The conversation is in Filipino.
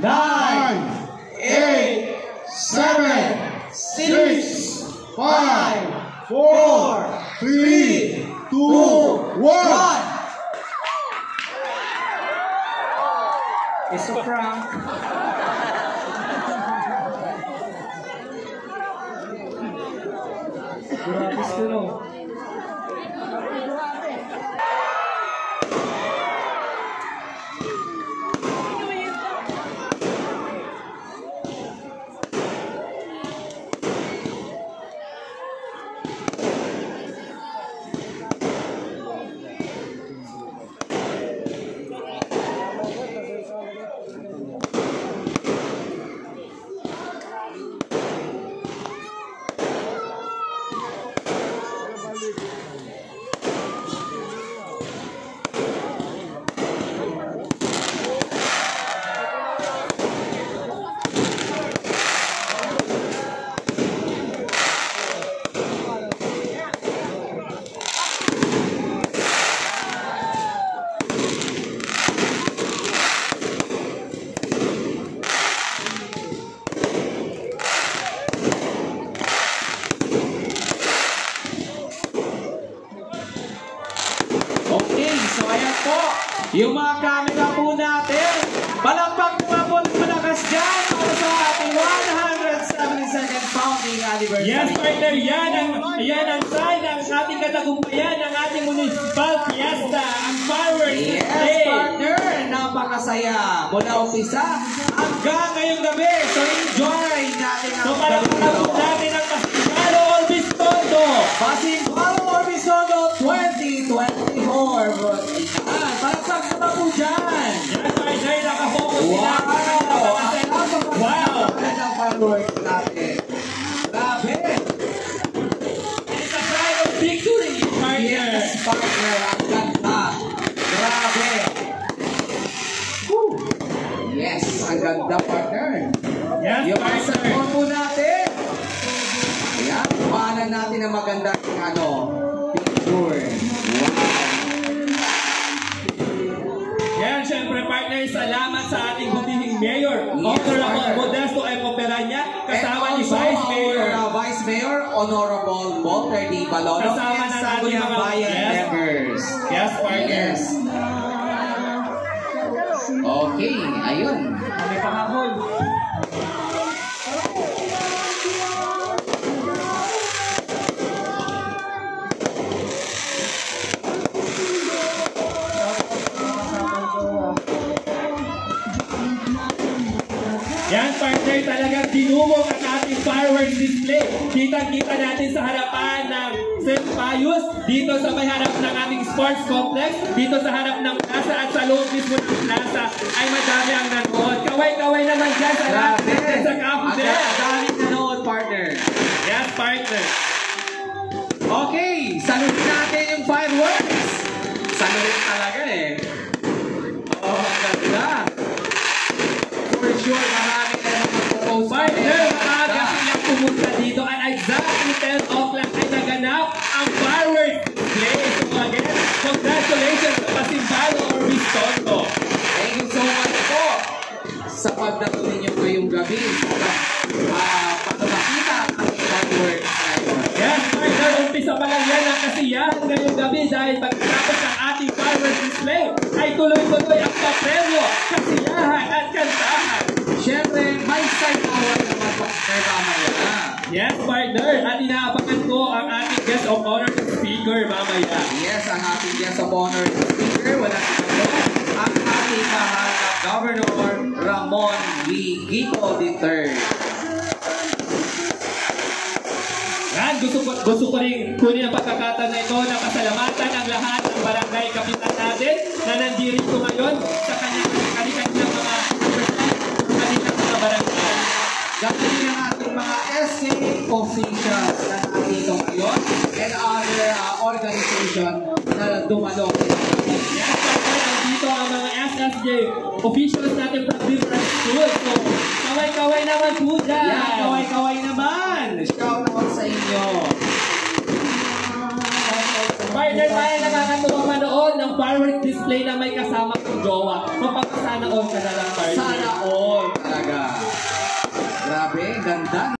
9, 8, 7, 6, 5, 4, 3, 2, 1. It's a prank. Gratis ko no. Yung mga camera po natin, palakpak mga po ng malakas dyan para sa ating 172nd founding anniversary. Yes, partner, yan ang sign ng ating katagumpayan ng ating municipal fiesta, ang fireworks Yes, display. partner, napakasaya. Mula umpisa hanggang ngayong gabi. So enjoy natin ang So palakpak po natin ang Pasimbalo Orbistondo. Pasimbalo Orbistondo 2024. Palakpak na po dyan. Yan, partner, nakafocus sila. Wow! Ang fireworks natin. Grabe! It's a sign of victory, partner. Yes, partner. Ang ganda. Grabe. Woo. Yes, ang ganda, partner. Yes, Yung partner. support po natin. Ayan, paanan natin ang magandang picture. Wow. Yan, syempre partner, salamat sa ating butihing mayor, Honorable Modesto M. Operanya, kasama ni Vice Mayor. Vice Mayor, Honorable Walter D. Balolo, Kasama and na sa natin mga bayan members. Yes, partner. Yes. Okay, ayun. May pangakol. Yan, partner, talagang dinumog ang ating fireworks display. Kitang-kita natin sa harapan ng St. Pius, dito sa may harap ng ating sports complex, dito sa harap ng plaza at sa loob mismo ng plaza ay madami ang nanood. Kaway-kaway naman dyan sa lahat sa Camp Del. Ang daming nanood, partner. Yes, partner. Okay, salutin natin yung fireworks. Salutin talaga eh. Oh, ang ganda. For sure, marami na mag-propose. Partner, maaga silang pumunta dito at exactly 10 o'clock ay naganap ang fireworks display. So again, congratulations sa Pasimbalo Orbistondo. Thank you so much po sa pagdato ninyo ngayong gabi para makita ang fireworks ngayon. Yes, partner, umpisa pa lang yan ang kasiyahan ngayong gabi dahil pagkatapos ng ating fireworks display ay tuloy-tuloy ang papremyo, kasiyahan at kantahan. Siyempre, may side hour naman po kay mamaya. Yes, partner, at inaabangan ko ang ating guest of honor speaker mamaya. Yes, ang ating guest of honor speaker, wala ito, ang ating mahal na Governor Ramon V. Gico III. Yan, gusto ko rin kunin ang pagkakataon na ito na pasalamatan ang lahat ng barangay kapitan natin na nandito ngayon sa kanilang mga barangay. Gagawin ng ating mga SK officials na nandito ngayon and other organization na dumalo. Yes, partner, nandito ang mga SSJ officials natin from different schools. So, kaway-kaway naman po dyan. Yan, kaway-kaway naman. Shout out sa inyo. Partner, tayo nakakatuwa manood ng fireworks display na may kasama kong jowa. Mapapasana all ka na lang, partner. Sana all. Grabe, ganda.